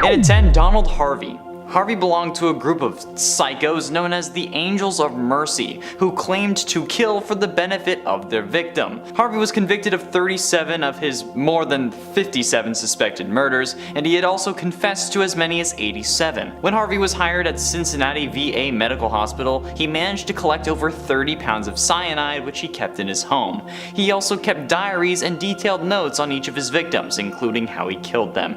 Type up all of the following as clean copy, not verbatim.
And at 10, Donald Harvey. Harvey belonged to a group of psychos known as the Angels of Mercy, who claimed to kill for the benefit of their victim. Harvey was convicted of 37 of his more than 57 suspected murders, and he had also confessed to as many as 87. When Harvey was hired at Cincinnati VA Medical Hospital, he managed to collect over 30 pounds of cyanide, which he kept in his home. He also kept diaries and detailed notes on each of his victims, including how he killed them.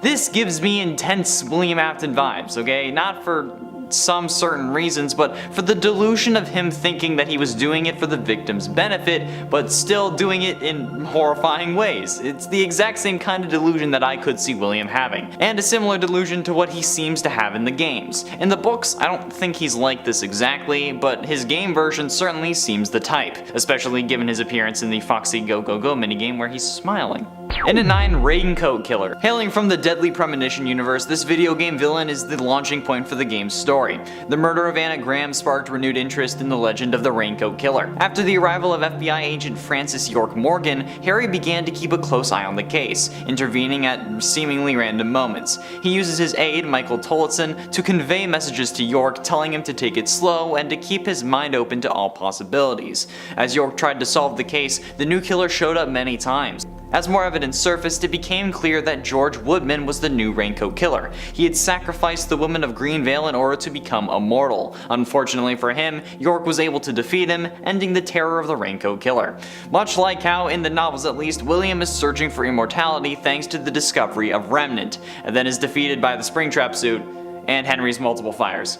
This gives me intense William Afton vibes, okay? Not for some certain reasons, but for the delusion of him thinking that he was doing it for the victim's benefit, but still doing it in horrifying ways. It's the exact same kind of delusion that I could see William having, and a similar delusion to what he seems to have in the games. In the books, I don't think he's like this exactly, but his game version certainly seems the type, especially given his appearance in the Foxy Go Go Go minigame where he's smiling. And at 9, Raincoat Killer. Hailing from the Deadly Premonition universe, this video game villain is the launching point for the game's story. The murder of Anna Graham sparked renewed interest in the legend of the Raincoat Killer. After the arrival of FBI agent Francis York Morgan, Harry began to keep a close eye on the case, intervening at seemingly random moments. He uses his aide, Michael Tolleson, to convey messages to York, telling him to take it slow and to keep his mind open to all possibilities. As York tried to solve the case, the new killer showed up many times. As more evidence surfaced, it became clear that George Woodman was the new Raincoat Killer. He had sacrificed the women of Greenvale in order to become immortal. Unfortunately for him, York was able to defeat him, ending the terror of the Raincoat Killer. Much like how, in the novels at least, William is searching for immortality thanks to the discovery of Remnant, and then is defeated by the Springtrap suit and Henry's multiple fires.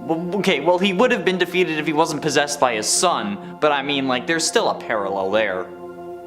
Okay, well, he would have been defeated if he wasn't possessed by his son, but I mean, like, there's still a parallel there.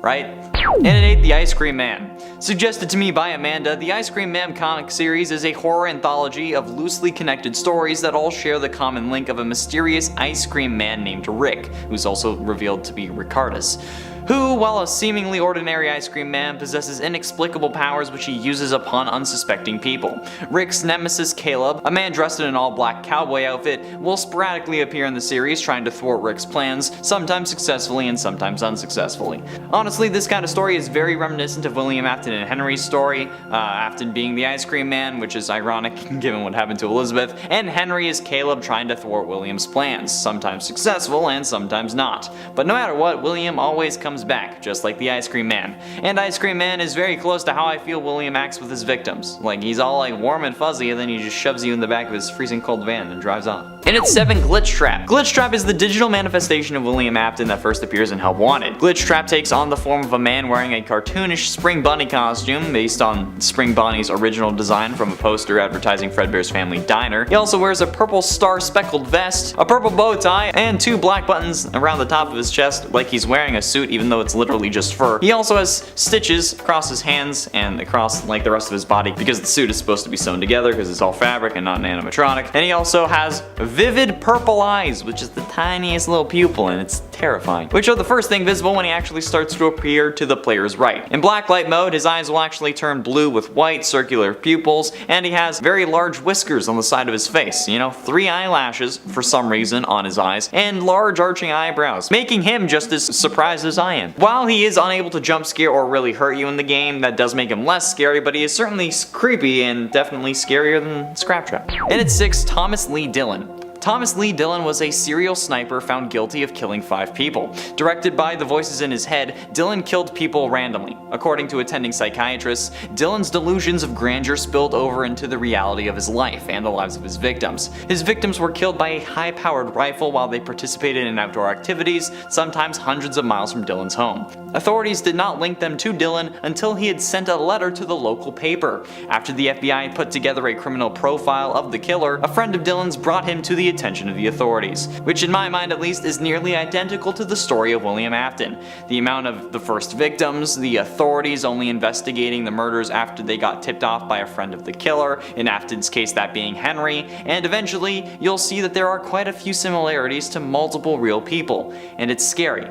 Right? And at 8, The Ice Cream Man. Suggested to me by Amanda, the Ice Cream Man comic series is a horror anthology of loosely connected stories that all share the common link of a mysterious ice cream man named Rick, who's also revealed to be Ricardus, who, while a seemingly ordinary ice cream man, possesses inexplicable powers which he uses upon unsuspecting people. Rick's nemesis Caleb, a man dressed in an all-black cowboy outfit, will sporadically appear in the series trying to thwart Rick's plans, sometimes successfully and sometimes unsuccessfully. Honestly, this kind of story is very reminiscent of William Afton and Henry's story, Afton being the ice cream man, which is ironic given what happened to Elizabeth, and Henry is Caleb trying to thwart William's plans, sometimes successful and sometimes not. But no matter what, William always comes back, just like the Ice Cream Man. And Ice Cream Man is very close to how I feel William acts with his victims. Like, he's all like warm and fuzzy, and then he just shoves you in the back of his freezing cold van and drives off. And at 7, Glitch Trap. Glitch Trap is the digital manifestation of William Afton that first appears in Help Wanted. Glitch Trap takes on the form of a man wearing a cartoonish Spring Bunny costume based on Spring Bunny's original design from a poster advertising Fredbear's Family Diner. He also wears a purple star-speckled vest, a purple bow tie, and 2 black buttons around the top of his chest like he's wearing a suit even though it's literally just fur. He also has stitches across his hands and across like the rest of his body because the suit is supposed to be sewn together because it's all fabric and not an animatronic. And he also has vivid purple eyes, which is the tiniest little pupil, and it's terrifying, which are the first thing visible when he actually starts to appear to the player's right. In blacklight mode, his eyes will actually turn blue with white circular pupils, and he has very large whiskers on the side of his face, 3 eyelashes for some reason on his eyes, and large arching eyebrows, making him just as surprised as I am. While he is unable to jump scare or really hurt you in the game, that does make him less scary, but he is certainly creepy and definitely scarier than Scraptrap. And at 6, Thomas Lee Dillon. Thomas Lee Dillon was a serial sniper found guilty of killing 5 people. Directed by the voices in his head, Dillon killed people randomly. According to attending psychiatrists, Dillon's delusions of grandeur spilled over into the reality of his life and the lives of his victims. His victims were killed by a high-powered rifle while they participated in outdoor activities, sometimes hundreds of miles from Dillon's home. Authorities did not link them to Dillon until he had sent a letter to the local paper. After the FBI put together a criminal profile of the killer, a friend of Dillon's brought him to the attention of the authorities, which in my mind at least is nearly identical to the story of William Afton. The amount of the first victims, the authorities only investigating the murders after they got tipped off by a friend of the killer, in Afton's case that being Henry, and eventually you'll see that there are quite a few similarities to multiple real people, and it's scary.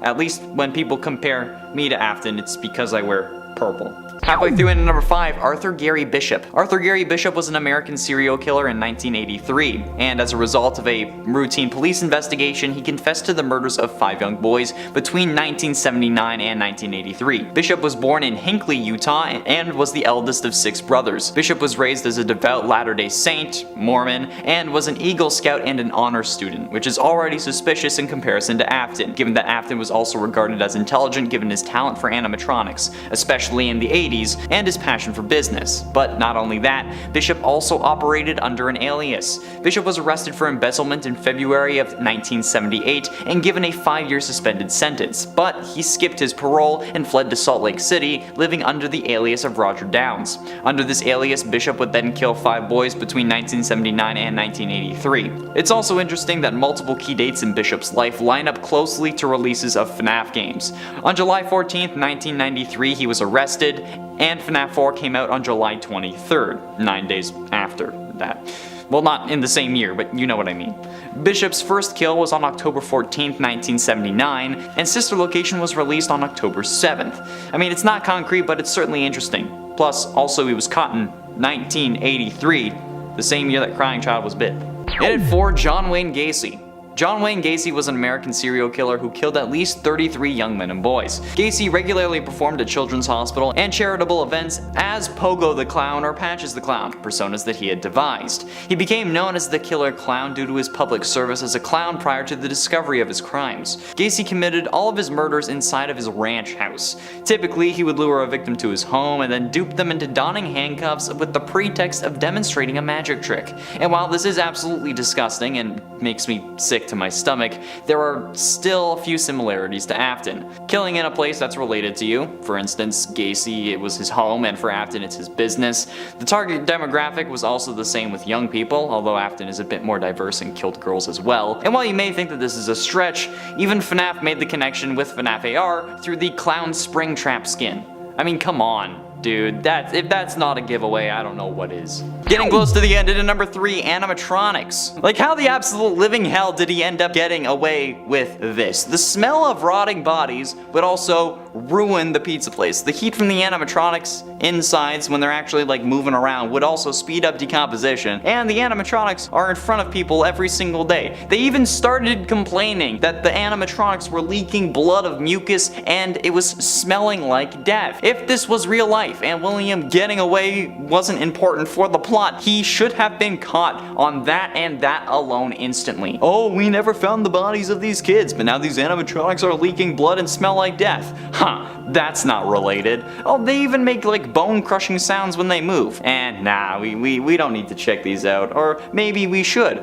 At least when people compare me to Afton, it's because I wear purple. Halfway through into number 5, Arthur Gary Bishop. Arthur Gary Bishop was an American serial killer in 1983, and as a result of a routine police investigation, he confessed to the murders of 5 young boys between 1979 and 1983. Bishop was born in Hinckley, Utah, and was the eldest of 6 brothers. Bishop was raised as a devout Latter-day Saint, Mormon, and was an Eagle Scout and an honor student, which is already suspicious in comparison to Afton, given that Afton was also regarded as intelligent given his talent for animatronics, especially in the 80s, and his passion for business. But not only that, Bishop also operated under an alias. Bishop was arrested for embezzlement in February of 1978 and given a 5-year suspended sentence, but he skipped his parole and fled to Salt Lake City, living under the alias of Roger Downs. Under this alias, Bishop would then kill 5 boys between 1979 and 1983. It's also interesting that multiple key dates in Bishop's life line up closely to releases of FNAF games. On July 14th, 1993, he was arrested, and FNAF 4 came out on July 23rd, 9 days after that. Well, not in the same year, but you know what I mean. Bishop's first kill was on October 14th, 1979, and Sister Location was released on October 7th. I mean, it's not concrete, but it's certainly interesting. Plus, also he was caught in 1983, the same year that Crying Child was bit. And at 4, John Wayne Gacy. John Wayne Gacy was an American serial killer who killed at least 33 young men and boys. Gacy regularly performed at children's hospital and charitable events as Pogo the Clown or Patches the Clown, personas that he had devised. He became known as the Killer Clown due to his public service as a clown prior to the discovery of his crimes. Gacy committed all of his murders inside of his ranch house. Typically, he would lure a victim to his home and then dupe them into donning handcuffs with the pretext of demonstrating a magic trick. And while this is absolutely disgusting and makes me sick to my stomach, there are still a few similarities to Afton. Killing in a place that's related to you, for instance, Gacy, it was his home, and for Afton it's his business. The target demographic was also the same with young people, although Afton is a bit more diverse and killed girls as well. And while you may think that this is a stretch, even FNAF made the connection with FNAF AR through the Clown Springtrap skin. I mean, come on. Dude, if that's not a giveaway, I don't know what is. Getting close to the end, at number 3, Animatronics. Like, how the absolute living hell did he end up getting away with this? The smell of rotting bodies would also ruin the pizza place. The heat from the animatronics insides when they're actually like moving around would also speed up decomposition, and the animatronics are in front of people every single day. They even started complaining that the animatronics were leaking blood of mucus and it was smelling like death. If this was real life and William getting away wasn't important for the plot, he should have been caught on that and that alone instantly. Oh, we never found the bodies of these kids, but now these animatronics are leaking blood and smell like death. Huh, that's not related. Oh, they even make like bone-crushing sounds when they move. And nah, we don't need to check these out. Or maybe we should.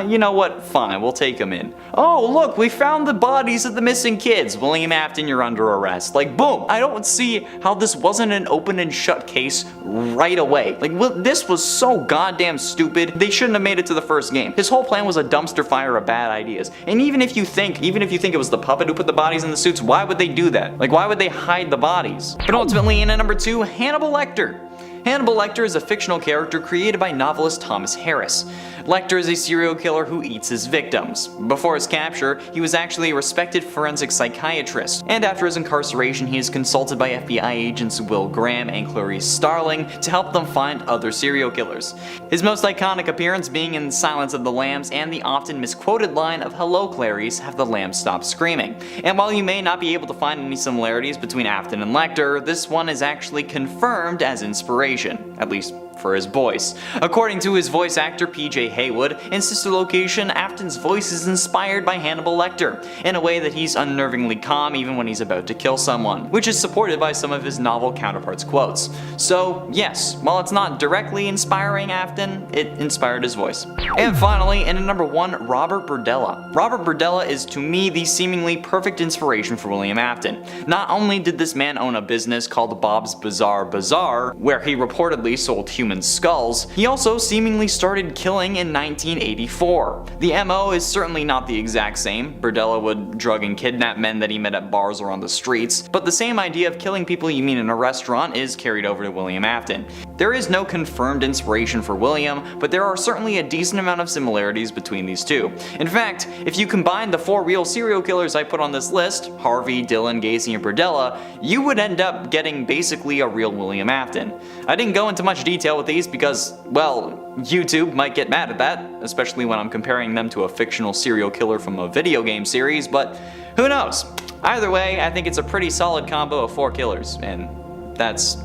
You know what? Fine, we'll take them in. Oh, look, we found the bodies of the missing kids. William Afton, you're under arrest. Like, boom. I don't see how this wasn't an open and shut case right away. Like, this was so goddamn stupid. They shouldn't have made it to the first game. His whole plan was a dumpster fire of bad ideas. And even if you think it was the puppet who put the bodies in the suits, why would they do that? Like, why would they hide the bodies? But ultimately, in at number 2, Hannibal Lecter. Hannibal Lecter is a fictional character created by novelist Thomas Harris. Lecter is a serial killer who eats his victims. Before his capture, he was actually a respected forensic psychiatrist, and after his incarceration he is consulted by FBI agents Will Graham and Clarice Starling to help them find other serial killers. His most iconic appearance being in Silence of the Lambs and the often misquoted line of "Hello Clarice, have the lambs stopped screaming?" And while you may not be able to find any similarities between Afton and Lecter, this one is actually confirmed as inspiration, at least for his voice. According to his voice actor PJ Haywood, in Sister Location, Afton's voice is inspired by Hannibal Lecter, in a way that he's unnervingly calm even when he's about to kill someone, which is supported by some of his novel counterparts' quotes. So yes, while it's not directly inspiring Afton, it inspired his voice. And finally, in at number 1, Robert Burdella. Robert Burdella is to me the seemingly perfect inspiration for William Afton. Not only did this man own a business called Bob's Bizarre Bazaar, where he reportedly sold human human skulls, he also seemingly started killing in 1984. The MO is certainly not the exact same. Burdella would drug and kidnap men that he met at bars or on the streets, but the same idea of killing people you meet in a restaurant is carried over to William Afton. There is no confirmed inspiration for William, but there are certainly a decent amount of similarities between these two. In fact, if you combine the 4 real serial killers I put on this list, Harvey, Dylan, Gacy, and Burdella, you would end up getting basically a real William Afton. I didn't go into much detail with these because, well, YouTube might get mad at that, especially when I'm comparing them to a fictional serial killer from a video game series, but who knows? Either way, I think it's a pretty solid combo of 4 killers, and that's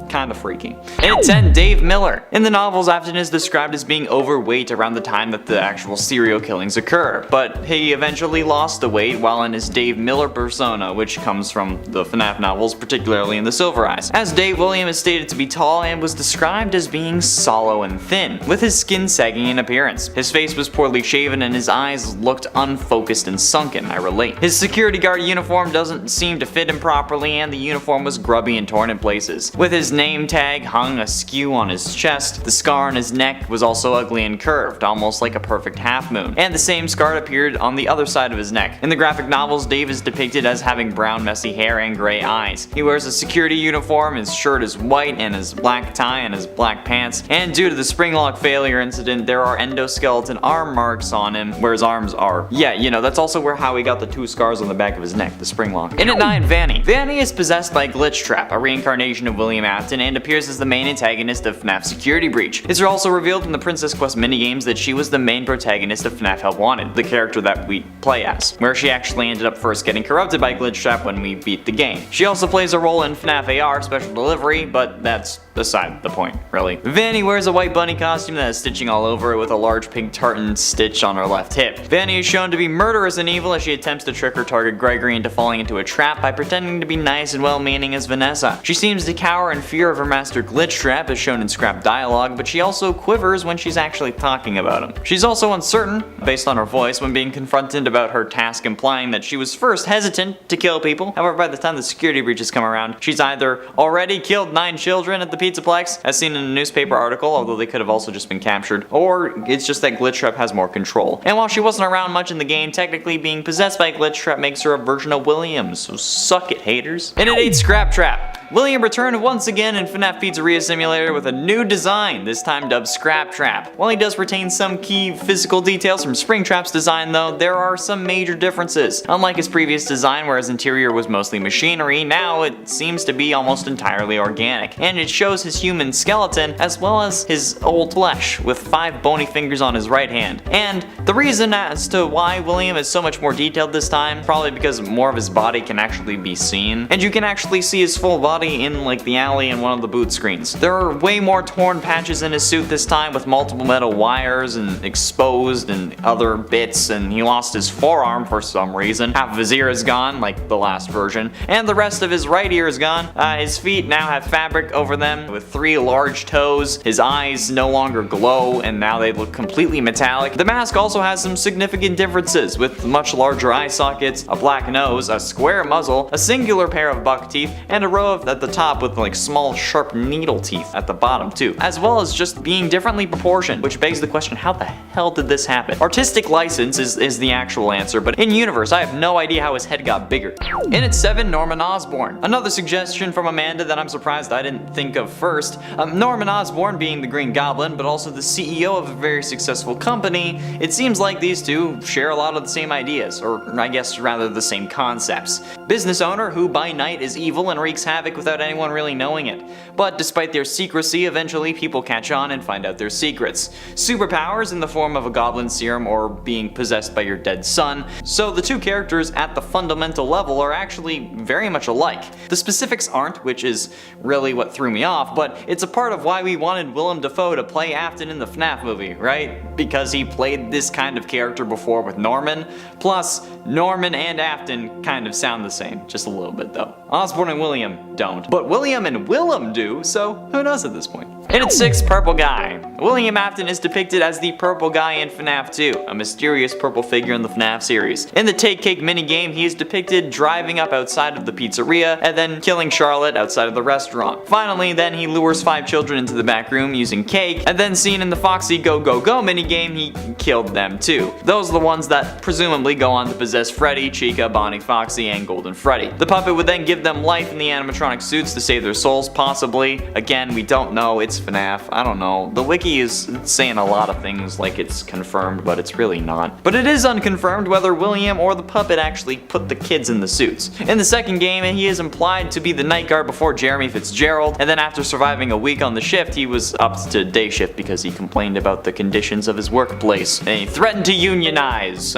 kind of freaky. And at 10, Dave Miller. In the novels, Afton is described as being overweight around the time that the actual serial killings occur, but he eventually lost the weight while in his Dave Miller persona, which comes from the FNAF novels, particularly in the Silver Eyes. As Dave, William is stated to be tall and was described as being sallow and thin, with his skin sagging in appearance. His face was poorly shaven and his eyes looked unfocused and sunken, I relate. His security guard uniform doesn't seem to fit him properly, and the uniform was grubby and torn in places. With his name tag hung askew on his chest, the scar on his neck was also ugly and curved, almost like a perfect half moon, and the same scar appeared on the other side of his neck. In the graphic novels, Dave is depicted as having brown messy hair and gray eyes. He wears a security uniform, his shirt is white, and his black tie and his black pants, and due to the spring lock failure incident, there are endoskeleton arm marks on him where his arms are. Yeah, you know, that's also where how he got the 2 scars on the back of his neck, the spring lock. In at 9, Vanny. Vanny is possessed by Glitch Trap, a reincarnation of William Afton, and appears as the main antagonist of FNAF Security Breach. It's also revealed in the Princess Quest minigames that she was the main protagonist of FNAF Help Wanted, the character that we play as, where she actually ended up first getting corrupted by Glitch Trap when we beat the game. She also plays a role in FNAF AR Special Delivery, but that's beside the point, really. Vanny wears a white bunny costume that has stitching all over it with a large pink tartan stitch on her left hip. Vanny is shown to be murderous and evil as she attempts to trick her target Gregory into falling into a trap by pretending to be nice and well-meaning as Vanessa. She seems to cower in fear of her master Glitch Trap as shown in scrap dialogue, but she also quivers when she's actually talking about him. She's also uncertain, based on her voice, when being confronted about her task, implying that she was first hesitant to kill people. However, by the time the security breaches come around, she's either already killed 9 children at the Pizzaplex, as seen in a newspaper article, although they could have also just been captured, or it's just that Glitch Trap has more control. And while she wasn't around much in the game, technically being possessed by Glitch Trap makes her a version of William, so suck it, haters. And at 8, Scrap Trap. William returned once again in FNAF Pizzeria Simulator with a new design, this time dubbed Scrap Trap. While he does retain some key physical details from Springtrap's design though, there are some major differences. Unlike his previous design where his interior was mostly machinery, now it seems to be almost entirely organic, and it shows his human skeleton as well as his old flesh, with 5 bony fingers on his right hand. And the reason as to why William is so much more detailed this time, probably because more of his body can actually be seen, and you can actually see his full body in like the alley in one of the boot screens. There are way more torn patches in his suit this time with multiple metal wires and exposed and other bits, and he lost his forearm for some reason. Half of his ear is gone, like the last version, and the rest of his right ear is gone. His feet now have fabric over them with 3 large toes. His eyes no longer glow and now they look completely metallic. The mask also has some significant differences with much larger eye sockets, a black nose, a square muzzle, a singular pair of buck teeth, and a row of at the top with like small sharp needle teeth at the bottom too, as well as just being differently proportioned, which begs the question, how the hell did this happen? Artistic license is the actual answer, but in universe I have no idea how his head got bigger. In at 7, Norman Osborn. Another suggestion from Amanda that I'm surprised I didn't think of first. Norman Osborn being the Green Goblin, but also the CEO of a very successful company, it seems like these two share a lot of the same ideas, or I guess rather the same concepts. Business owner who by night is evil and wreaks havoc without anyone really knowing it. But despite their secrecy, eventually people catch on and find out their secrets. Superpowers in the form of a goblin serum or being possessed by your dead son. So the two characters at the fundamental level are actually very much alike. The specifics aren't, which is really what threw me off, but it's a part of why we wanted Willem Dafoe to play Afton in the FNAF movie, right? Because he played this kind of character before with Norman. Plus, Norman and Afton kind of sound the same, just a little bit though. Osborn and William don't. But William and Willem do, so who knows at this point. And at 6, Purple Guy. William Afton is depicted as the purple guy in FNAF 2, a mysterious purple figure in the FNAF series. In the Take Cake minigame, he is depicted driving up outside of the pizzeria and then killing Charlotte outside of the restaurant. Finally, then he lures 5 children into the back room using cake, and then seen in the Foxy Go Go Go minigame, he killed them too. Those are the ones that presumably go on to possess Freddy, Chica, Bonnie, Foxy, and Golden Freddy. The puppet would then give them life in the animatronic suits to save their souls, possibly. Again, we don't know, it's FNAF, I don't know. The wiki is saying a lot of things like it's confirmed, but it's really not. But it is unconfirmed whether William or the puppet actually put the kids in the suits. In the second game, he is implied to be the night guard before Jeremy Fitzgerald, and then after surviving a week on the shift, he was upped to day shift because he complained about the conditions of his workplace. And he threatened to unionize.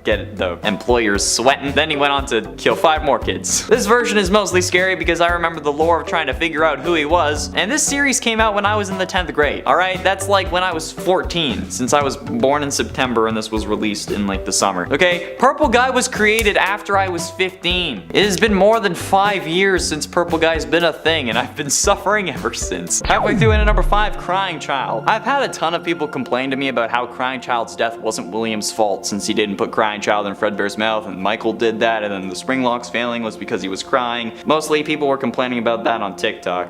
Get the employers sweating. Then he went on to kill 5 more kids. This version is mostly scary because I remember the lore of trying to figure out who he was, and this series came out when I was in the 10th grade. Alright, that's like when I was 14, since I was born in September and this was released in like the summer. Okay, Purple Guy was created after I was 15. It has been more than 5 years since Purple Guy's been a thing, and I've been suffering ever since. Halfway through into number 5, Crying Child. I've had a ton of people complain to me about how Crying Child's death wasn't William's fault since he didn't put Crying Child in Fredbear's mouth, and Michael did that, and then the spring locks failing was because he was crying. Mostly people were complaining about that on TikTok.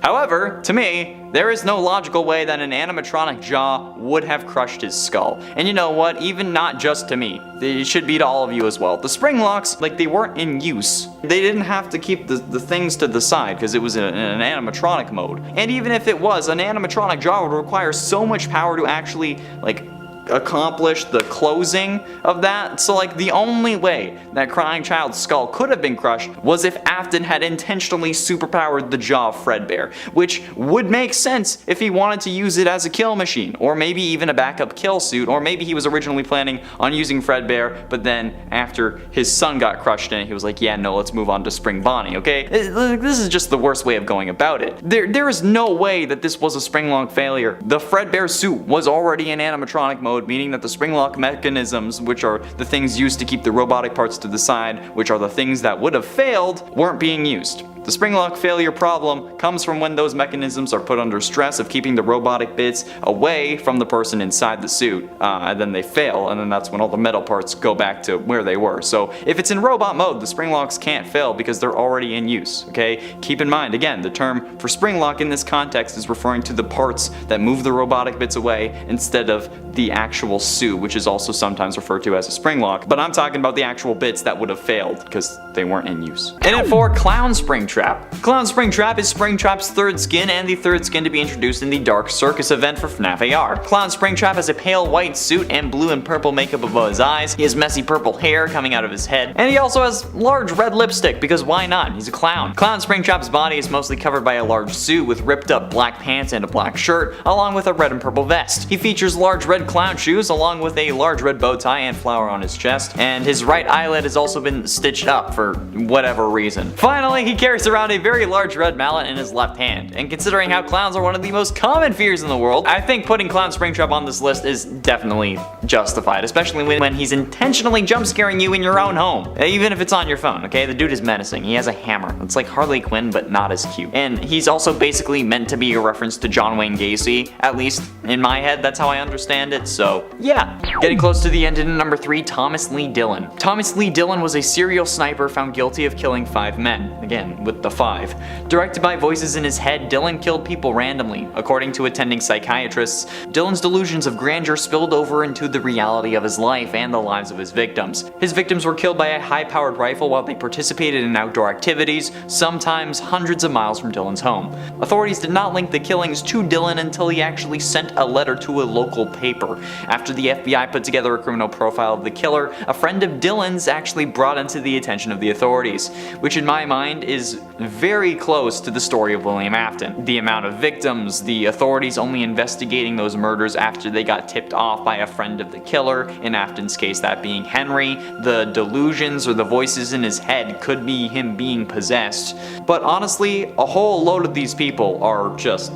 However, to me, there is no logical way that an animatronic jaw would have crushed his skull. And you know what? Even not just to me. It should be to all of you as well. The spring locks, like, they weren't in use. They didn't have to keep the things to the side because it was in an animatronic mode. And even if it was, an animatronic jaw would require so much power to actually, like, accomplish the closing of that. So like the only way that Crying Child's skull could have been crushed was if Afton had intentionally superpowered the jaw of Fredbear, which would make sense if he wanted to use it as a kill machine, or maybe even a backup kill suit, or maybe he was originally planning on using Fredbear, but then after his son got crushed in it, he was like, yeah, no, let's move on to Spring Bonnie, okay? This is just the worst way of going about it. There is no way that this was a spring lock failure. The Fredbear suit was already in animatronic mode, meaning that the spring lock mechanisms, which are the things used to keep the robotic parts to the side, which are the things that would have failed, weren't being used. The spring lock failure problem comes from when those mechanisms are put under stress of keeping the robotic bits away from the person inside the suit, and then they fail, and then that's when all the metal parts go back to where they were. So if it's in robot mode, the spring locks can't fail because they're already in use, okay? Keep in mind, again, the term for spring lock in this context is referring to the parts that move the robotic bits away instead of the actual suit, which is also sometimes referred to as a spring lock, but I'm talking about the actual bits that would have failed because they weren't in use. And at 4, Clown Springtrap. Clown Springtrap is Springtrap's third skin and the third skin to be introduced in the Dark Circus event for FNAF AR. Clown Springtrap has a pale white suit and blue and purple makeup above his eyes. He has messy purple hair coming out of his head, and he also has large red lipstick because why not? He's a clown. Clown Springtrap's body is mostly covered by a large suit with ripped up black pants and a black shirt, along with a red and purple vest. He features large red clown shoes along with a large red bow tie and flower on his chest, and his right eyelid has also been stitched up for whatever reason. Finally, he carries around a very large red mallet in his left hand, and considering how clowns are one of the most common fears in the world, I think putting Clown Springtrap on this list is definitely justified, especially when he's intentionally jump scaring you in your own home, even if it's on your phone, okay? The dude is menacing. He has a hammer. It's like Harley Quinn, but not as cute. And he's also basically meant to be a reference to John Wayne Gacy, at least in my head, that's how I understand it, so yeah. Getting close to the end in number 3, Thomas Lee Dillon. Thomas Lee Dillon was a serial sniper found guilty of killing 5 men, again, with the 5. Directed by voices in his head, Dillon killed people randomly. According to attending psychiatrists, Dillon's delusions of grandeur spilled over into the reality of his life and the lives of his victims. His victims were killed by a high-powered rifle while they participated in outdoor activities, sometimes hundreds of miles from Dillon's home. Authorities did not link the killings to Dillon until he actually sent a letter to a local paper. After the FBI put together a criminal profile of the killer, a friend of Dillon's actually brought into the attention of the authorities, which in my mind is very close to the story of William Afton. The amount of victims, the authorities only investigating those murders after they got tipped off by a friend of the killer, in Afton's case that being Henry, the delusions or the voices in his head could be him being possessed. But honestly, a whole load of these people are just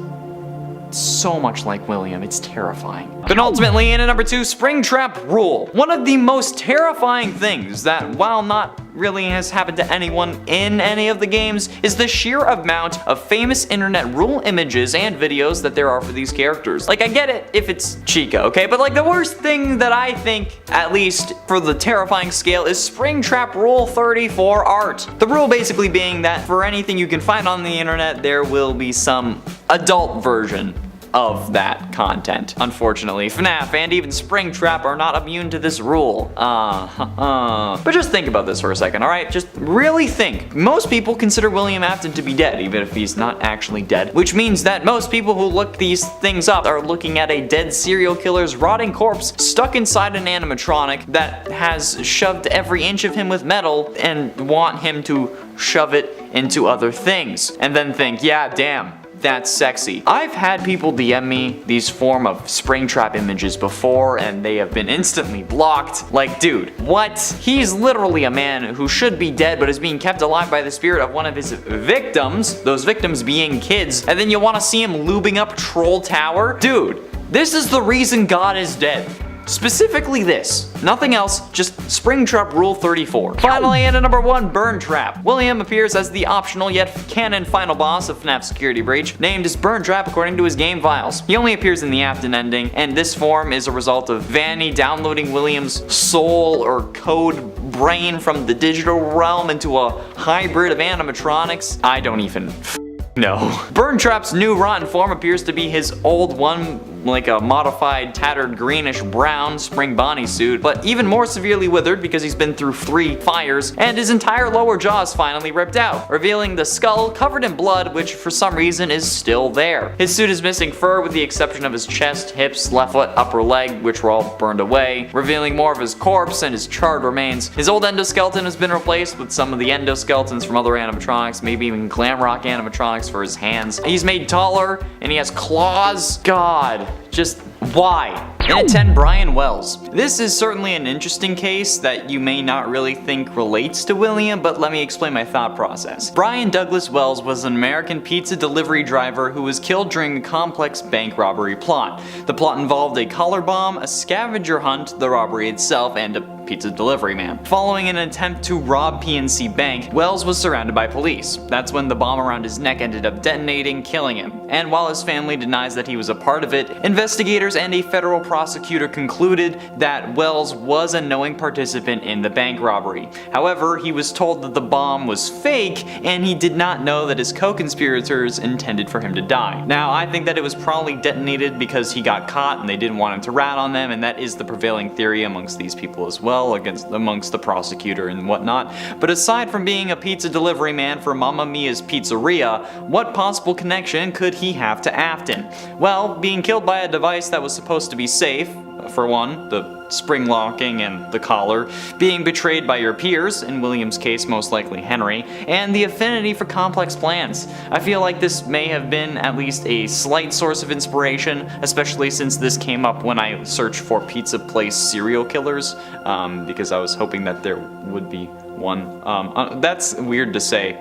so much like William, it's terrifying. But ultimately, in at number 2, Springtrap Rule. One of the most terrifying things that, while not really has happened to anyone in any of the games is the sheer amount of famous internet rule images and videos that there are for these characters. Like, I get it if it's Chica, okay? But like, the worst thing that I think, at least for the terrifying scale, is Springtrap Rule 34 art. The rule basically being that for anything you can find on the internet, there will be some adult version of that content. Unfortunately, FNAF and even Springtrap are not immune to this rule. But just think about this for a second, alright? Just really think. Most people consider William Afton to be dead, even if he's not actually dead, which means that most people who look these things up are looking at a dead serial killer's rotting corpse stuck inside an animatronic that has shoved every inch of him with metal and want him to shove it into other things. And then think, yeah, damn, that's sexy. I've had people DM me these form of Springtrap images before and they have been instantly blocked. Like, dude, what? He's literally a man who should be dead but is being kept alive by the spirit of one of his victims, those victims being kids, and then you want to see him lubing up Troll Tower? Dude, this is the reason God is dead. Specifically this. Nothing else, just Springtrap Rule 34. Finally, at number 1, Burn Trap. William appears as the optional yet canon final boss of FNAF Security Breach, named as Burn Trap according to his game files. He only appears in the Afton ending, and this form is a result of Vanny downloading William's soul or code brain from the digital realm into a hybrid of animatronics. I don't even know. Burn Trap's new rotten form appears to be his old one, like a modified, tattered greenish brown spring Bonnie suit, but even more severely withered because he's been through 3 fires, and his entire lower jaw is finally ripped out, revealing the skull covered in blood, which for some reason is still there. His suit is missing fur with the exception of his chest, hips, left foot, upper leg, which were all burned away, revealing more of his corpse and his charred remains. His old endoskeleton has been replaced with some of the endoskeletons from other animatronics, maybe even glam rock animatronics for his hands. He's made taller, and he has claws. God. Just why? And at 10, Brian Wells. This is certainly an interesting case that you may not really think relates to William, but let me explain my thought process. Brian Douglas Wells was an American pizza delivery driver who was killed during a complex bank robbery plot. The plot involved a collar bomb, a scavenger hunt, the robbery itself, and a pizza delivery man. Following an attempt to rob PNC Bank, Wells was surrounded by police. That's when the bomb around his neck ended up detonating, killing him. And while his family denies that he was a part of it, investigators and a federal prosecutor concluded that Wells was a knowing participant in the bank robbery. However, he was told that the bomb was fake, and he did not know that his co-conspirators intended for him to die. Now, I think that it was probably detonated because he got caught and they didn't want him to rat on them, and that is the prevailing theory amongst these people as well, amongst the prosecutor and whatnot. But aside from being a pizza delivery man for Mamma Mia's Pizzeria, what possible connection could he have to Afton? Well, being killed by a device that was supposed to be safe, for one, the spring locking and the collar, being betrayed by your peers, in William's case most likely Henry, and the affinity for complex plans. I feel like this may have been at least a slight source of inspiration, especially since this came up when I searched for pizza place serial killers, because I was hoping that there would be one. That's weird to say.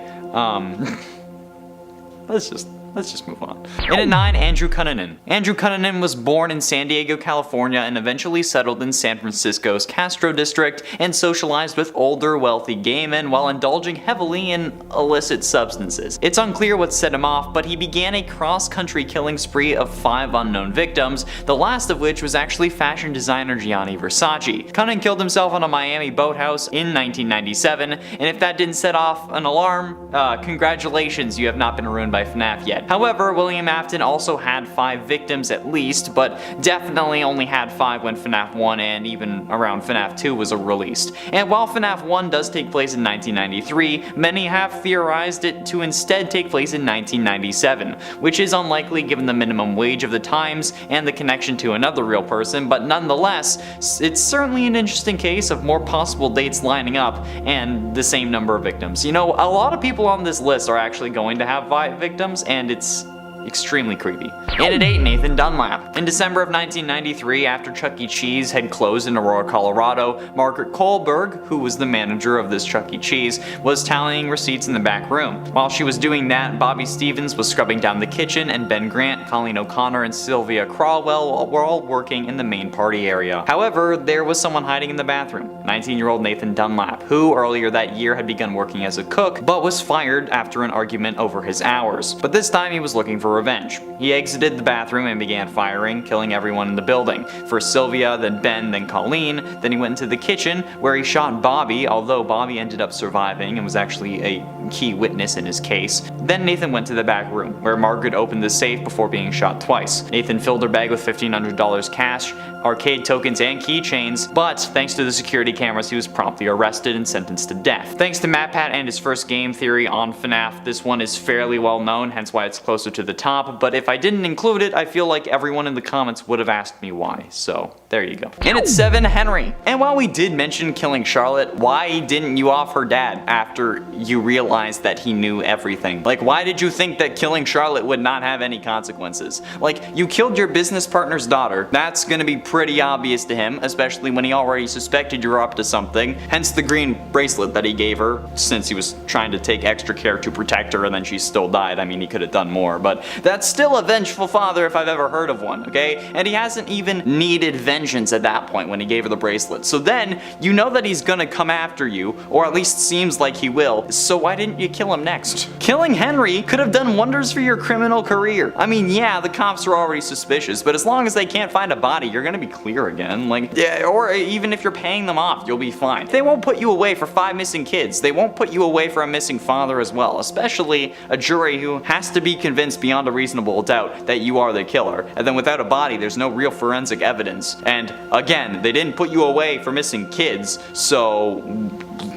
Let's just move on. And at 9, Andrew Cunanan. Andrew Cunanan was born in San Diego, California, and eventually settled in San Francisco's Castro district and socialized with older, wealthy gay men while indulging heavily in illicit substances. It's unclear what set him off, but he began a cross-country killing spree of 5 unknown victims, the last of which was actually fashion designer Gianni Versace. Cunanan killed himself on a Miami boathouse in 1997, and if that didn't set off an alarm, congratulations, you have not been ruined by FNAF yet. However, William Afton also had 5 victims at least, but definitely only had 5 when FNAF 1 and even around FNAF 2 was released. And while FNAF 1 does take place in 1993, many have theorized it to instead take place in 1997, which is unlikely given the minimum wage of the times and the connection to another real person, but nonetheless, it's certainly an interesting case of more possible dates lining up and the same number of victims. You know, a lot of people on this list are actually going to have 5 victims, and it's extremely creepy. And at 8, Nathan Dunlap. In December of 1993, after Chuck E. Cheese had closed in Aurora, Colorado, Margaret Kohlberg, who was the manager of this Chuck E. Cheese, was tallying receipts in the back room. While she was doing that, Bobby Stevens was scrubbing down the kitchen, and Ben Grant, Colleen O'Connor, and Sylvia Crawwell were all working in the main party area. However, there was someone hiding in the bathroom, 19-year-old Nathan Dunlap, who earlier that year had begun working as a cook, but was fired after an argument over his hours. But this time he was looking for revenge. He exited the bathroom and began firing, killing everyone in the building. First Sylvia, then Ben, then Colleen. Then he went into the kitchen, where he shot Bobby, although Bobby ended up surviving and was actually a key witness in his case. Then Nathan went to the back room, where Margaret opened the safe before being shot twice. Nathan filled her bag with $1,500 cash, arcade tokens, and keychains, but thanks to the security cameras, he was promptly arrested and sentenced to death. Thanks to MatPat and his first game theory on FNAF, this one is fairly well known, hence why it's closer to the top, but if I didn't include it, I feel like everyone in the comments would have asked me why, so there you go. And at 7, Henry. And while we did mention killing Charlotte, why didn't you off her dad after you realized that he knew everything? Like, why did you think that killing Charlotte would not have any consequences? Like, you killed your business partner's daughter. That's gonna be pretty obvious to him, especially when he already suspected you were up to something, hence the green bracelet that he gave her, since he was trying to take extra care to protect her and then she still died. I mean, he could have done more, but that's still a vengeful father if I've ever heard of one, okay? And he hasn't even needed vengeance at that point when he gave her the bracelet. So then, you know that he's gonna come after you, or at least seems like he will, so why didn't you kill him next? Killing Henry could have done wonders for your criminal career. I mean, yeah, the cops are already suspicious, but as long as they can't find a body, you're gonna be clear again. Like, yeah, or even if you're paying them off, you'll be fine. They won't put you away for 5 missing kids. They won't put you away for a missing father as well, especially a jury who has to be convinced beyond a reasonable doubt that you are the killer. And then without a body, there's no real forensic evidence. And again, they didn't put you away for missing kids, so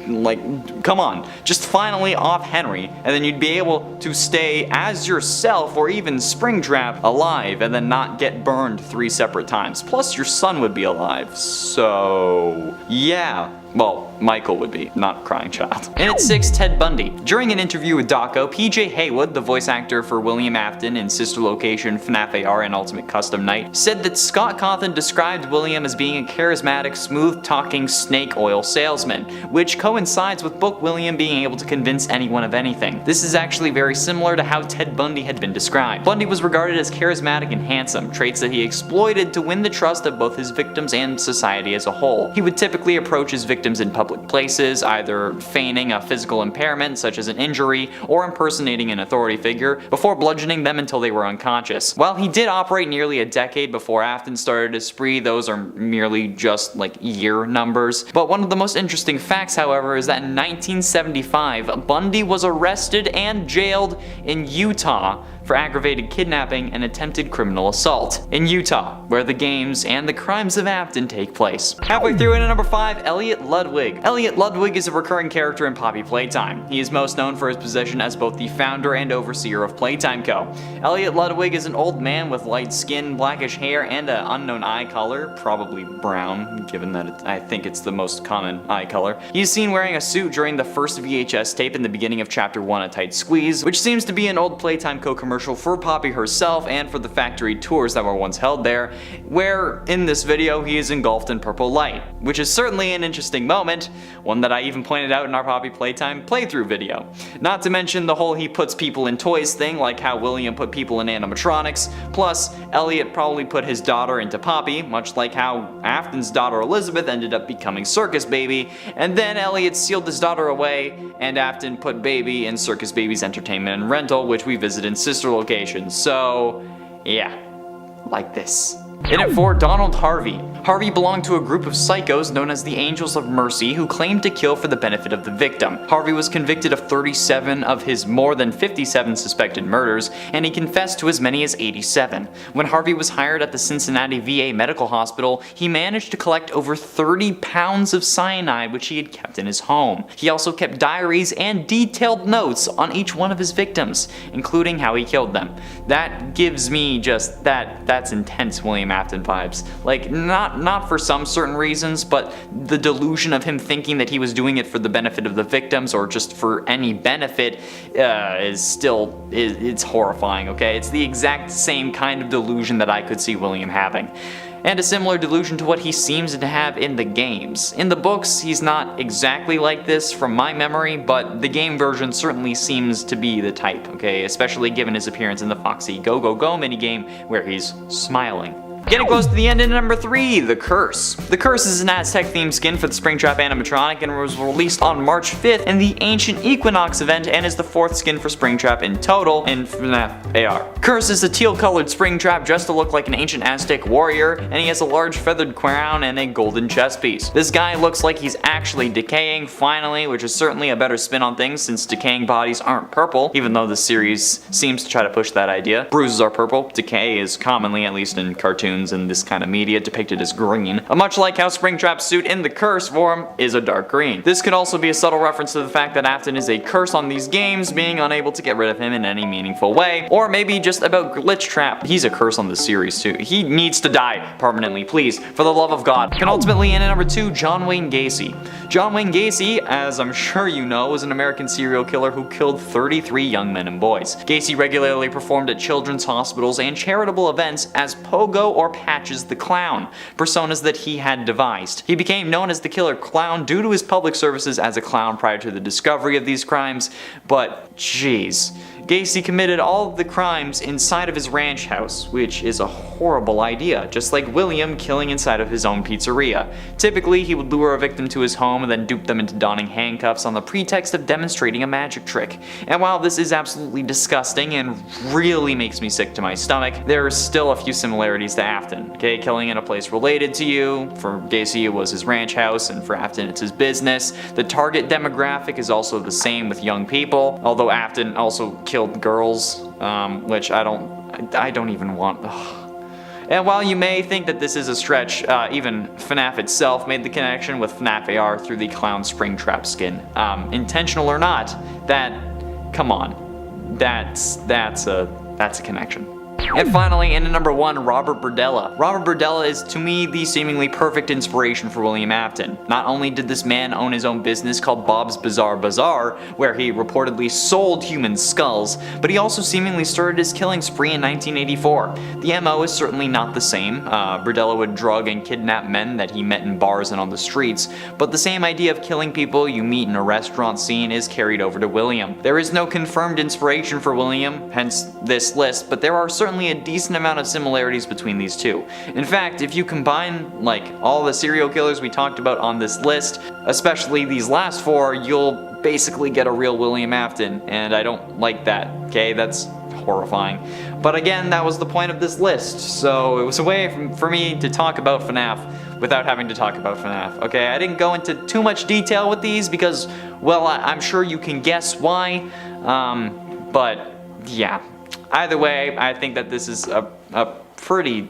like, come on, just finally off Henry, and then you'd be able to stay as yourself or even Springtrap alive and then not get burned 3 separate times. Plus your son would be alive, so yeah. Well, Michael would be, not Crying Child. And at 6, Ted Bundy. During an interview with Daco, PJ Haywood, the voice actor for William Afton in sister location FNAF AR and Ultimate Custom Night, said that Scott Cawthon described William as being a charismatic, smooth-talking snake oil salesman, which coincides with Book William being able to convince anyone of anything. This is actually very similar to how Ted Bundy had been described. Bundy was regarded as charismatic and handsome, traits that he exploited to win the trust of both his victims and society as a whole. He would typically approach his victims in public places, either feigning a physical impairment such as an injury or impersonating an authority figure, before bludgeoning them until they were unconscious. While he did operate nearly a decade before Afton started his spree, those are merely just like year numbers. But one of the most interesting facts, however, is that in 1975, Bundy was arrested and jailed in Utah for aggravated kidnapping and attempted criminal assault. In Utah, where the games and the crimes of Afton take place. Halfway through in at number 5, Elliot Ludwig. Elliot Ludwig is a recurring character in Poppy Playtime. He is most known for his position as both the founder and overseer of Playtime Co. Elliot Ludwig is an old man with light skin, blackish hair, and an unknown eye color, probably brown, given that I think it's the most common eye color. He is seen wearing a suit during the first VHS tape in the beginning of Chapter 1, A Tight Squeeze, which seems to be an old Playtime Co. commercial for Poppy herself and for the factory tours that were once held there, where in this video he is engulfed in purple light, which is certainly an interesting moment, one that I even pointed out in our Poppy Playtime playthrough video. Not to mention the whole he puts people in toys thing, like how William put people in animatronics, plus Elliot probably put his daughter into Poppy, much like how Afton's daughter Elizabeth ended up becoming Circus Baby, and then Elliot sealed his daughter away, and Afton put Baby in Circus Baby's entertainment and rental, which we visit in sister locations. So yeah, like this. In at 4, Donald Harvey. Harvey belonged to a group of psychos known as the Angels of Mercy who claimed to kill for the benefit of the victim. Harvey was convicted of 37 of his more than 57 suspected murders, and he confessed to as many as 87. When Harvey was hired at the Cincinnati VA Medical Hospital, he managed to collect over 30 pounds of cyanide which he had kept in his home. He also kept diaries and detailed notes on each one of his victims, including how he killed them. That gives me just that's intense William Afton vibes. Like, not not for some certain reasons, but the delusion of him thinking that he was doing it for the benefit of the victims or just for any benefit it's horrifying, okay? It's the exact same kind of delusion that I could see William having. And a similar delusion to what he seems to have in the games. In the books, he's not exactly like this from my memory, but the game version certainly seems to be the type, okay? Especially given his appearance in the Foxy Go Go Go minigame where he's smiling. Getting close to the end in number 3, The Curse. The Curse is an Aztec-themed skin for the Springtrap animatronic and was released on March 5th in the Ancient Equinox event and is the 4th skin for Springtrap in total in FNAF AR. Curse is a teal-colored Springtrap dressed to look like an ancient Aztec warrior, and he has a large feathered crown and a golden chest piece. This guy looks like he's actually decaying, finally, which is certainly a better spin on things since decaying bodies aren't purple, even though the series seems to try to push that idea. Bruises are purple, decay is commonly, at least in cartoons and this kind of media, depicted as green, much like how Springtrap's suit in the Curse form is a dark green. This could also be a subtle reference to the fact that Afton is a curse on these games, being unable to get rid of him in any meaningful way, or maybe just about Glitch Trap. He's a curse on this series too. He needs to die permanently, please, for the love of God. And ultimately, in at number 2, John Wayne Gacy. John Wayne Gacy, as I'm sure you know, was an American serial killer who killed 33 young men and boys. Gacy regularly performed at children's hospitals and charitable events as Pogo or Patches the Clown, personas that he had devised. He became known as the Killer Clown due to his public services as a clown prior to the discovery of these crimes, but jeez. Gacy committed all of the crimes inside of his ranch house, which is a horrible idea, just like William killing inside of his own pizzeria. Typically, he would lure a victim to his home and then dupe them into donning handcuffs on the pretext of demonstrating a magic trick. And while this is absolutely disgusting and really makes me sick to my stomach, there are still a few similarities to Afton. Okay, killing in a place related to you. For Gacy, it was his ranch house, and for Afton, it's his business. The target demographic is also the same with young people, although Afton also killed girls, which I don't even want. And while you may think that this is a stretch, even FNAF itself made the connection with FNAF AR through the Clown Springtrap skin. Intentional or not, come on, that's a connection. And finally, in at number 1, Robert Burdella. Robert Burdella is, to me, the seemingly perfect inspiration for William Afton. Not only did this man own his own business called Bob's Bizarre Bazaar, where he reportedly sold human skulls, but he also seemingly started his killing spree in 1984. The MO is certainly not the same. Burdella would drug and kidnap men that he met in bars and on the streets, but the same idea of killing people you meet in a restaurant scene is carried over to William. There is no confirmed inspiration for William, hence this list, but there are certainly a decent amount of similarities between these two. In fact, if you combine all the serial killers we talked about on this list, especially these last 4, you'll basically get a real William Afton, and I don't like that, okay? That's horrifying. But again, that was the point of this list, so it was a way for me to talk about FNAF without having to talk about FNAF, okay? I didn't go into too much detail with these because, well, I'm sure you can guess why, but yeah. Either way, I think that this is a pretty...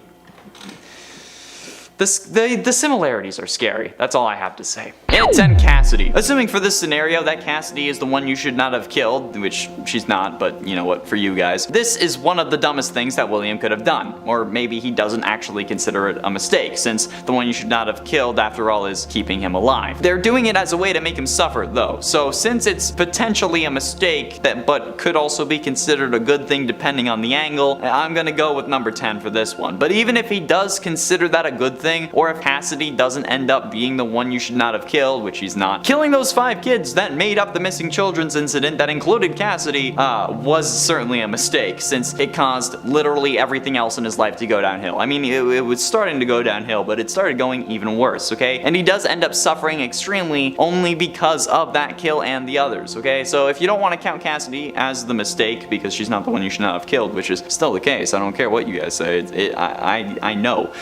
The similarities are scary. That's all I have to say. And at 10, Cassidy. Assuming for this scenario that Cassidy is the one you should not have killed, which she's not, but you know what, for you guys. This is one of the dumbest things that William could have done. Or maybe he doesn't actually consider it a mistake, since the one you should not have killed, after all, is keeping him alive. They're doing it as a way to make him suffer, though. So since it's potentially a mistake, but could also be considered a good thing depending on the angle, I'm gonna go with number 10 for this one. But even if he does consider that a good thing, or if Cassidy doesn't end up being the one you should not have killed, which he's not, killing those 5 kids that made up the missing children's incident that included Cassidy was certainly a mistake, since it caused literally everything else in his life to go downhill. I mean, it was starting to go downhill, but it started going even worse, okay? And he does end up suffering extremely only because of that kill and the others, okay? So if you don't want to count Cassidy as the mistake, because she's not the one you should not have killed, which is still the case, I don't care what you guys say, I know.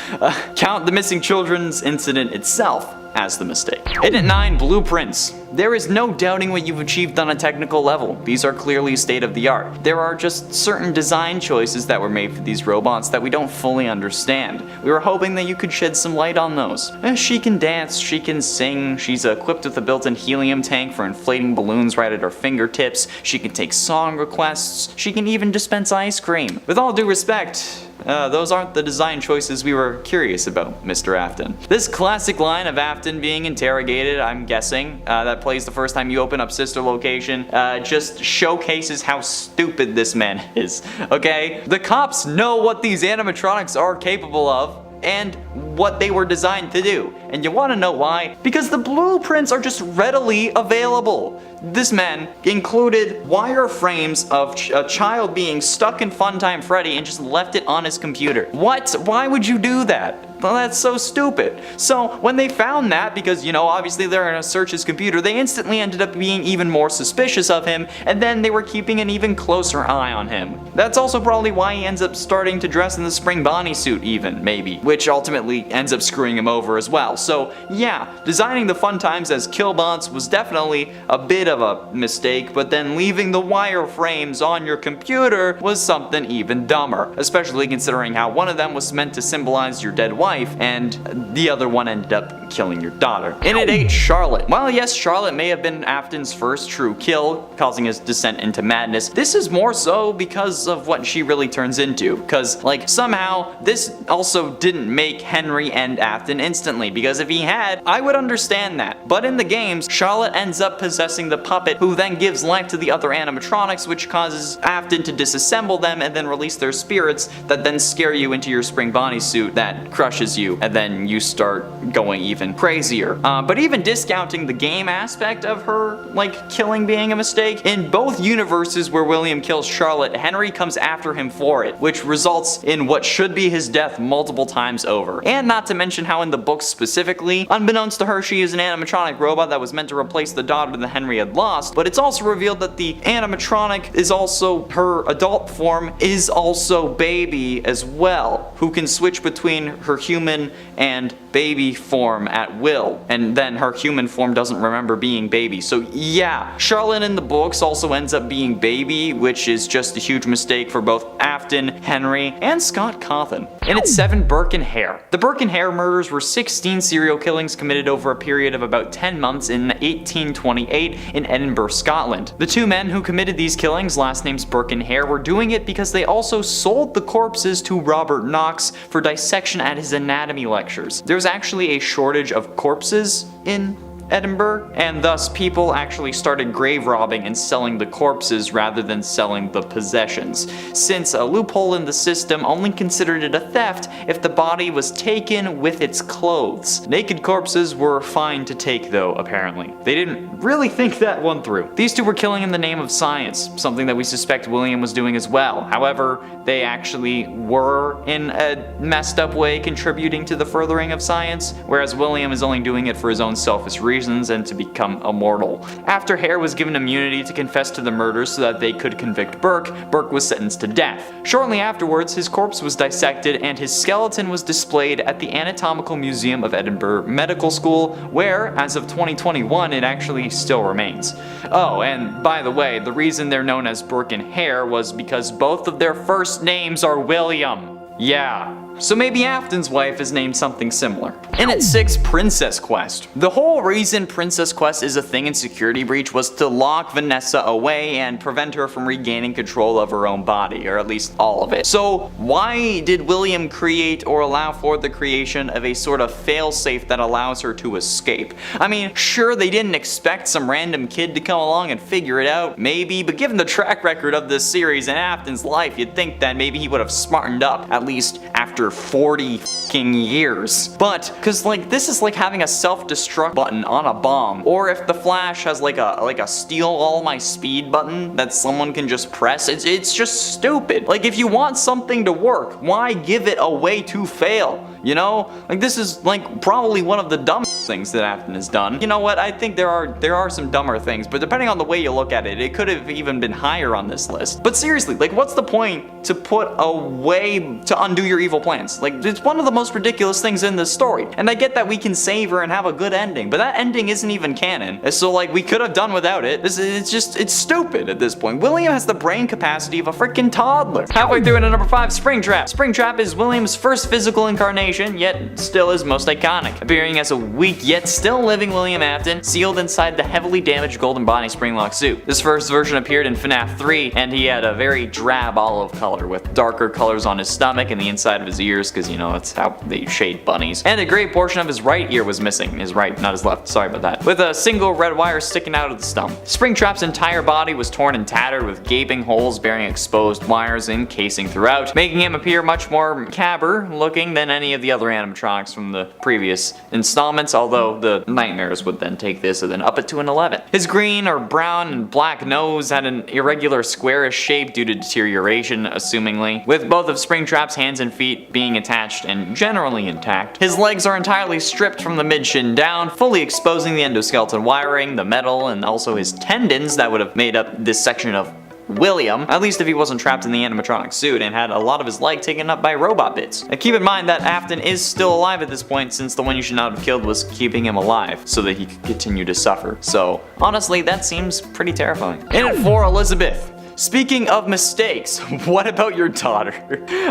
Count the missing children's incident itself as the mistake. And at 9, Blueprints. There is no doubting what you've achieved on a technical level. These are clearly state of the art. There are just certain design choices that were made for these robots that we don't fully understand. We were hoping that you could shed some light on those. She can dance, she can sing, she's equipped with a built-in helium tank for inflating balloons right at her fingertips, she can take song requests, she can even dispense ice cream. With all due respect, those aren't the design choices we were curious about, Mr. Afton. This classic line of Afton being interrogated, I'm guessing, that plays the first time you open up Sister Location, just showcases how stupid this man is, okay? The cops know what these animatronics are capable of and what they were designed to do. And you want to know why? Because the blueprints are just readily available. This man included wireframes of a child being stuck in Funtime Freddy and just left it on his computer. What? Why would you do that? Well, that's so stupid. So when they found that, because you know obviously they're gonna search his computer, they instantly ended up being even more suspicious of him, and then they were keeping an even closer eye on him. That's also probably why he ends up starting to dress in the Spring Bonnie suit even, maybe, which ultimately ends up screwing him over as well. So yeah, designing the Funtimes as killbots was definitely a bit of a mistake, but then leaving the wireframes on your computer was something even dumber, especially considering how one of them was meant to symbolize your dead wife, and the other one ended up killing your daughter. In at 8, Charlotte. While yes, Charlotte may have been Afton's first true kill, causing his descent into madness, this is more so because of what she really turns into. Because, like, somehow, this also didn't make Henry end Afton instantly, because if he had, I would understand that. But in the games, Charlotte ends up possessing the puppet, who then gives life to the other animatronics, which causes Afton to disassemble them and then release their spirits that then scare you into your Spring Bonnie suit that crushes you, and then you start going even crazier. But even discounting the game aspect of her, like, killing being a mistake, in both universes where William kills Charlotte, Henry comes after him for it, which results in what should be his death multiple times over. And not to mention how in the books specifically, unbeknownst to her, she is an animatronic robot that was meant to replace the daughter that Henry had lost, but it's also revealed that the animatronic is also, her adult form is also Baby as well, who can switch between her human and baby form at will, and then her human form doesn't remember being Baby. So yeah, Charlotte in the books also ends up being Baby, which is just a huge mistake for both Afton, Henry, and Scott Cawthon. And at 7, Burke and Hare. The Burke and Hare murders were 16 serial killings committed over a period of about 10 months in 1828 in Edinburgh, Scotland. The two men who committed these killings, last names Burke and Hare, were doing it because they also sold the corpses to Robert Knox for dissection at his anatomy lectures. There's actually a shortage of corpses in Edinburgh, and thus people actually started grave robbing and selling the corpses rather than selling the possessions, since a loophole in the system only considered it a theft if the body was taken with its clothes. Naked corpses were fine to take though, apparently. They didn't really think that one through. These two were killing in the name of science, something that we suspect William was doing as well. However, they actually were, in a messed up way, contributing to the furthering of science, whereas William is only doing it for his own selfish reasons and to become immortal. After Hare was given immunity to confess to the murders so that they could convict Burke, Burke was sentenced to death. Shortly afterwards, his corpse was dissected and his skeleton was displayed at the Anatomical Museum of Edinburgh Medical School, where, as of 2021, it actually still remains. Oh, and by the way, the reason they're known as Burke and Hare was because both of their first names are William. Yeah. So maybe Afton's wife is named something similar. And at 6, Princess Quest. The whole reason Princess Quest is a thing in Security Breach was to lock Vanessa away and prevent her from regaining control of her own body, or at least all of it. So why did William create or allow for the creation of a sort of failsafe that allows her to escape? I mean, sure, they didn't expect some random kid to come along and figure it out, maybe, but given the track record of this series and Afton's life, you'd think that maybe he would have smartened up, at least after 40 fucking years. But, cause like, this is like having a self-destruct button on a bomb, or if the Flash has like a steal all my speed button that someone can just press, it's just stupid. Like, if you want something to work, why give it a way to fail? You know? Like, this is like probably one of the dumbest things that Afton has done. You know what, I think there are some dumber things, but depending on the way you look at it, it could have even been higher on this list. But seriously, like, what's the point to put a way to undo your evil plan? plans. Like, it's one of the most ridiculous things in this story. And I get that we can save her and have a good ending, but that ending isn't even canon. So like, we could have done without it. It's stupid at this point. William has the brain capacity of a freaking toddler. Halfway through into number 5, Springtrap. Springtrap is William's first physical incarnation, yet still his most iconic. Appearing as a weak yet still living William Afton, sealed inside the heavily damaged Golden Bonnie Springlock suit. This first version appeared in FNAF 3, and he had a very drab olive color with darker colors on his stomach and the inside of his ears, because you know, that's how they shade bunnies. And a great portion of his right ear was missing. His right, not his left, sorry about that. With a single red wire sticking out of the stump. Springtrap's entire body was torn and tattered with gaping holes bearing exposed wires encasing throughout, making him appear much more macabre looking than any of the other animatronics from the previous installments, although the nightmares would then take this and then up it to an 11. His green or brown and black nose had an irregular squarish shape due to deterioration, assumingly, with both of Springtrap's hands and feet being attached and generally intact. His legs are entirely stripped from the mid-shin down, fully exposing the endoskeleton wiring, the metal, and also his tendons that would have made up this section of William, at least if he wasn't trapped in the animatronic suit and had a lot of his leg taken up by robot bits. And keep in mind that Afton is still alive at this point, since the one you should not have killed was keeping him alive so that he could continue to suffer. So honestly, that seems pretty terrifying. In at 4, Elizabeth. Speaking of mistakes, what about your daughter?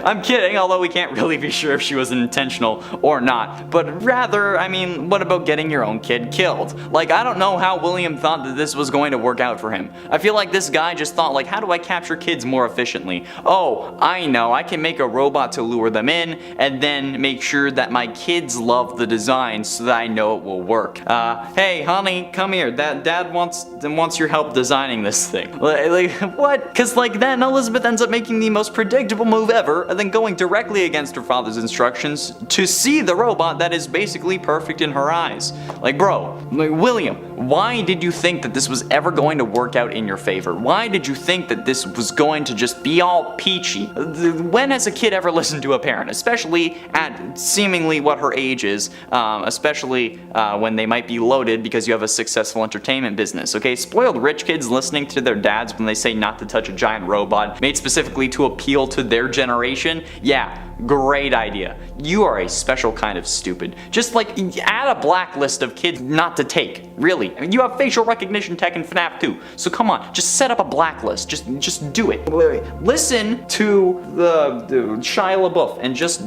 I'm kidding, although we can't really be sure if she was intentional or not, but rather, I mean, what about getting your own kid killed? Like, I don't know how William thought that this was going to work out for him. I feel like this guy just thought, like, how do I capture kids more efficiently? Oh, I know, I can make a robot to lure them in, and then make sure that my kids love the design so that I know it will work. Hey, honey, come here, dad wants your help designing this thing. Like, what? Because like then Elizabeth ends up making the most predictable move ever and then going directly against her father's instructions to see the robot that is basically perfect in her eyes. Like bro, like, William, why did you think that this was ever going to work out in your favor? Why did you think that this was going to just be all peachy? When has a kid ever listened to a parent? Especially at seemingly what her age is, especially when they might be loaded because you have a successful entertainment business, okay? Spoiled rich kids listening to their dads when they say not to touch a giant robot made specifically to appeal to their generation? Yeah, great idea. You are a special kind of stupid. Just like add a blacklist of kids not to take. Really. I mean, you have facial recognition tech in FNAF 2. So come on, just set up a blacklist. Just do it. Wait. Listen to the Shia LaBeouf and just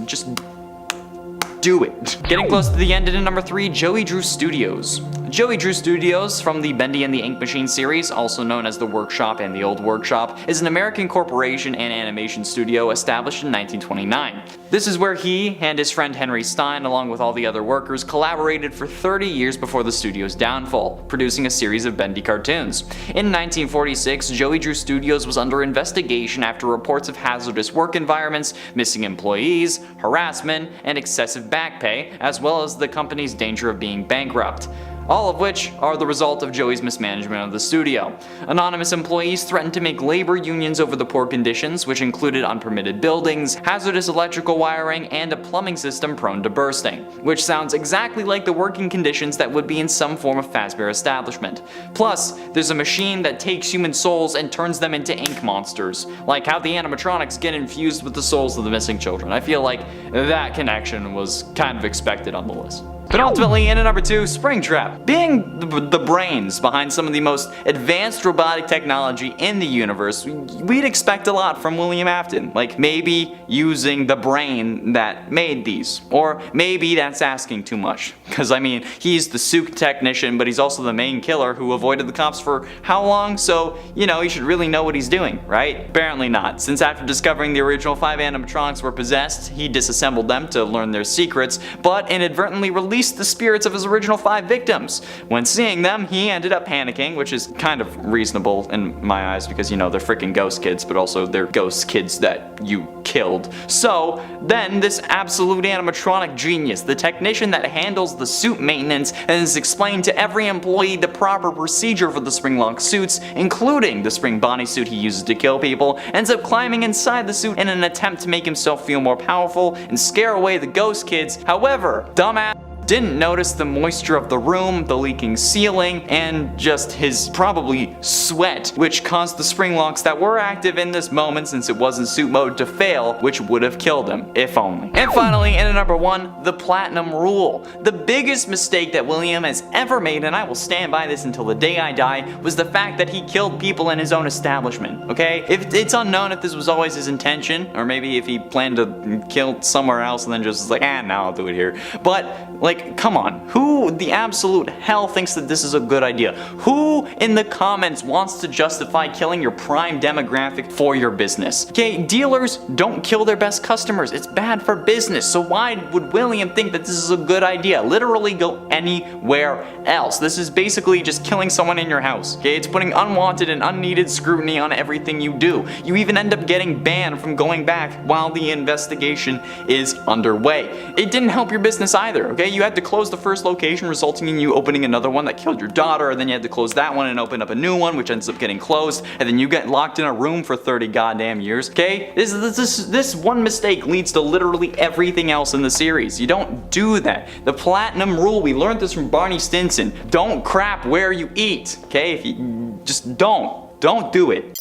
do it. Getting close to the end in number 3, Joey Drew Studios. Joey Drew Studios, from the Bendy and the Ink Machine series, also known as the Workshop and the Old Workshop, is an American corporation and animation studio established in 1929. This is where he and his friend Henry Stein, along with all the other workers, collaborated for 30 years before the studio's downfall, producing a series of Bendy cartoons. In 1946, Joey Drew Studios was under investigation after reports of hazardous work environments, missing employees, harassment, and excessive back pay, as well as the company's danger of being bankrupt. All of which are the result of Joey's mismanagement of the studio. Anonymous employees threatened to make labor unions over the poor conditions, which included unpermitted buildings, hazardous electrical wiring, and a plumbing system prone to bursting, which sounds exactly like the working conditions that would be in some form of Fazbear establishment. Plus, there's a machine that takes human souls and turns them into ink monsters, like how the animatronics get infused with the souls of the missing children. I feel like that connection was kind of expected on the list. But ultimately, in at number 2, Springtrap. Being the brains behind some of the most advanced robotic technology in the universe, we'd expect a lot from William Afton. Like maybe using the brain that made these. Or maybe that's asking too much. Because I mean, he's the suit technician, but he's also the main killer who avoided the cops for how long? So, you know, he should really know what he's doing, right? Apparently not, since after discovering the original 5 animatronics were possessed, he disassembled them to learn their secrets, but inadvertently released the spirits of his original 5 victims. When seeing them, he ended up panicking, which is kind of reasonable in my eyes because, you know, they're freaking ghost kids, but also they're ghost kids that you killed. So then this absolute animatronic genius, the technician that handles the suit maintenance and has explained to every employee the proper procedure for the Springlock suits, including the Spring Bonnie suit he uses to kill people, ends up climbing inside the suit in an attempt to make himself feel more powerful and scare away the ghost kids. However, dumbass didn't notice the moisture of the room, the leaking ceiling, and just his probably sweat, which caused the spring locks that were active in this moment since it was in suit mode to fail, which would have killed him, if only. And finally, in at number 1, the platinum rule. The biggest mistake that William has ever made, and I will stand by this until the day I die, was the fact that he killed people in his own establishment, okay? It's unknown if this was always his intention, or maybe if he planned to kill somewhere else and then just was like, now I'll do it here. But, like, come on. Who the absolute hell thinks that this is a good idea? Who in the comments wants to justify killing your prime demographic for your business? Okay, dealers don't kill their best customers. It's bad for business. So why would William think that this is a good idea? Literally go anywhere else. This is basically just killing someone in your house. Okay, it's putting unwanted and unneeded scrutiny on everything you do. You even end up getting banned from going back while the investigation is underway. It didn't help your business either, okay? You had to close the first location, resulting in you opening another one that killed your daughter, and then you had to close that one and open up a new one, which ends up getting closed, and then you get locked in a room for 30 goddamn years, okay? This one mistake leads to literally everything else in the series. You don't do that. The platinum rule, we learned this from Barney Stinson. Don't crap where you eat, okay? If you just don't do it.